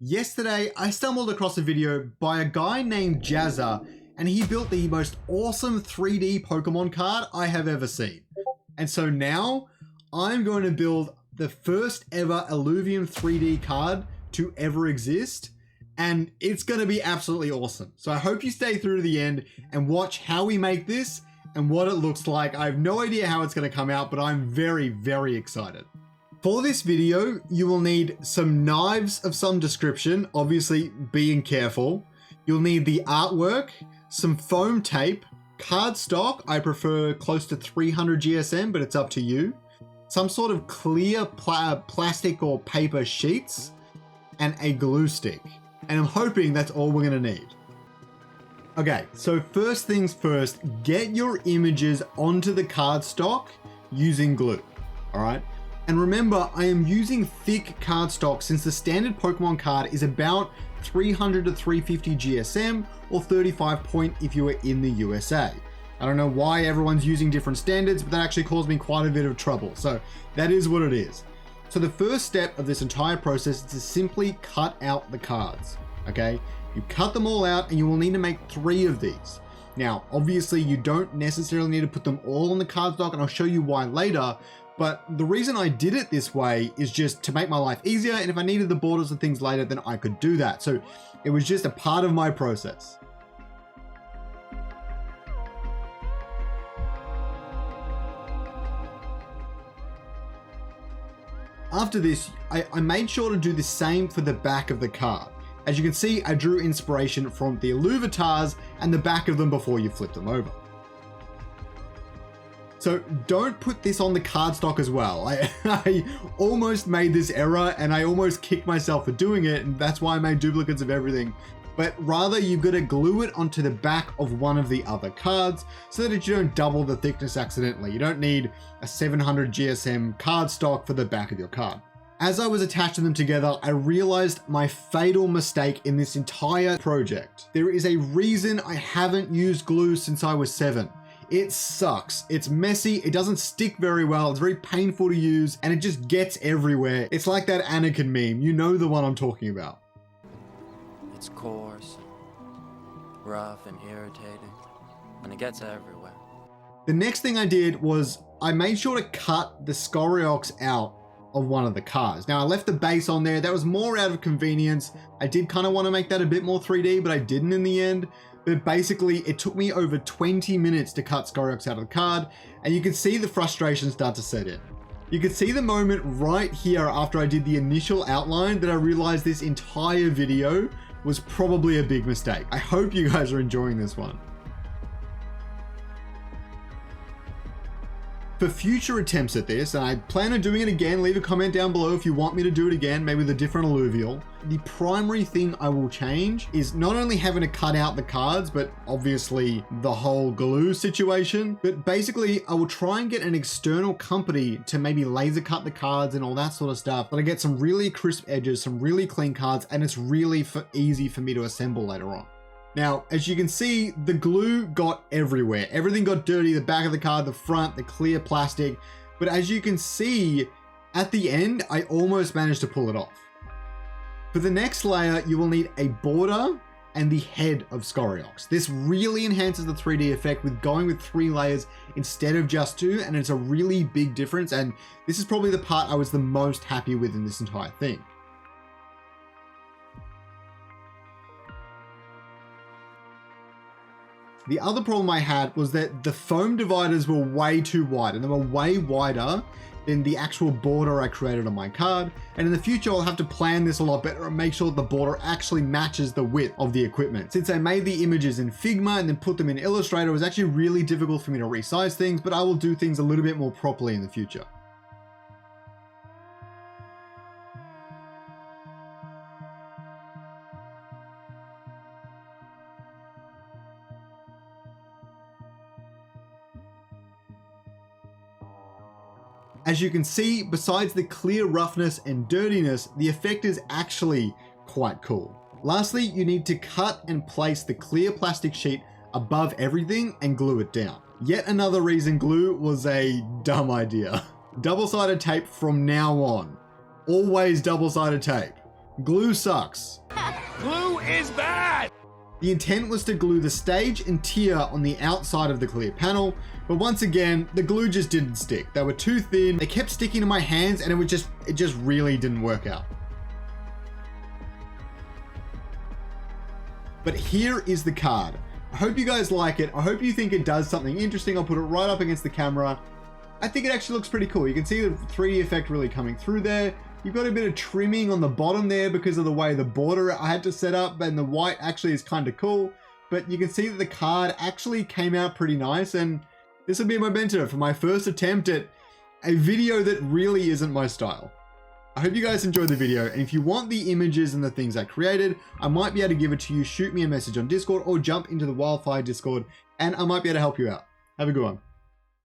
Yesterday, I stumbled across a video by a guy named Jazza, and he built the most awesome 3D Pokemon card I have ever seen. And so now, I'm going to build the first ever Illuvium 3D card to ever exist, and it's going to be absolutely awesome. So I hope you stay through to the end and watch how we make this and what it looks like. I have no idea how it's going to come out, but I'm very, very excited. For this video, you will need some knives of some description, obviously being careful. You'll need the artwork, some foam tape, cardstock, I prefer close to 300 GSM, but it's up to you. Some sort of clear plastic or paper sheets, and a glue stick. And I'm hoping that's all we're gonna need. Okay, so first things first, get your images onto the cardstock using glue, all right? And remember, I am using thick cardstock since the standard Pokemon card is about 300 to 350 GSM or 35 point if you are in the USA. I don't know why everyone's using different standards, but that actually caused me quite a bit of trouble. So that is what it is. So the first step of this entire process is to simply cut out the cards, okay? You cut them all out and you will need to make 3 of these. Now, obviously you don't necessarily need to put them all on the cardstock, and I'll show you why later. But the reason I did it this way is just to make my life easier, and if I needed the borders and things later, then I could do that. So it was just a part of my process. After this, I made sure to do the same for the back of the card. As you can see, I drew inspiration from the Illuvitars and the back of them before you flip them over. So don't put this on the cardstock as well. I almost made this error and I almost kicked myself for doing it, and that's why I made duplicates of everything. But rather, you've got to glue it onto the back of one of the other cards so that you don't double the thickness accidentally. You don't need a 700 GSM cardstock for the back of your card. As I was attaching them together, I realized my fatal mistake in this entire project. There is a reason I haven't used glue since I was 7. It sucks. It's messy. It doesn't stick very well. It's very painful to use and it just gets everywhere. It's like that Anakin meme. You know the one I'm talking about. It's coarse, and rough and irritating, and it gets everywhere. The next thing I did was I made sure to cut the Scoriox out of one of the cards. Now I left the base on there. That was more out of convenience. I did kind of want to make that a bit more 3D, but I didn't in the end. But basically, it took me over 20 minutes to cut Scoriox out of the card, and you can see the frustration start to set in. You can see the moment right here after I did the initial outline that I realized this entire video was probably a big mistake. I hope you guys are enjoying this one. For future attempts at this, and I plan on doing it again, leave a comment down below if you want me to do it again, maybe with a different alluvial. The primary thing I will change is not only having to cut out the cards, but obviously the whole glue situation, but basically I will try and get an external company to maybe laser cut the cards and all that sort of stuff, but I get some really crisp edges, some really clean cards, and it's really easy for me to assemble later on. Now, as you can see, the glue got everywhere. Everything got dirty, the back of the card, the front, the clear plastic. But as you can see, at the end, I almost managed to pull it off. For the next layer, you will need a border and the head of Scoriox. This really enhances the 3D effect with going with 3 layers instead of just 2, and it's a really big difference, and this is probably the part I was the most happy with in this entire thing. The other problem I had was that the foam dividers were way too wide, and they were way wider than the actual border I created on my card. And in the future, I'll have to plan this a lot better and make sure that the border actually matches the width of the equipment. Since I made the images in Figma and then put them in Illustrator, it was actually really difficult for me to resize things, but I will do things a little bit more properly in the future. As you can see, besides the clear roughness and dirtiness, the effect is actually quite cool. Lastly, you need to cut and place the clear plastic sheet above everything and glue it down. Yet another reason glue was a dumb idea. Double-sided tape from now on. Always double-sided tape. Glue sucks. Glue is bad! The intent was to glue the stage and tier on the outside of the clear panel, but once again, the glue just didn't stick. They were too thin, they kept sticking to my hands, and it just really didn't work out. But here is the card. I hope you guys like it. I hope you think it does something interesting. I'll put it right up against the camera. I think it actually looks pretty cool. You can see the 3D effect really coming through there. You've got a bit of trimming on the bottom there because of the way the border I had to set up, and the white actually is kind of cool. But you can see that the card actually came out pretty nice, and this will be a memento for my first attempt at a video that really isn't my style. I hope you guys enjoyed the video, and if you want the images and the things I created, I might be able to give it to you. Shoot me a message on Discord or jump into the Wildfire Discord, and I might be able to help you out. Have a good one.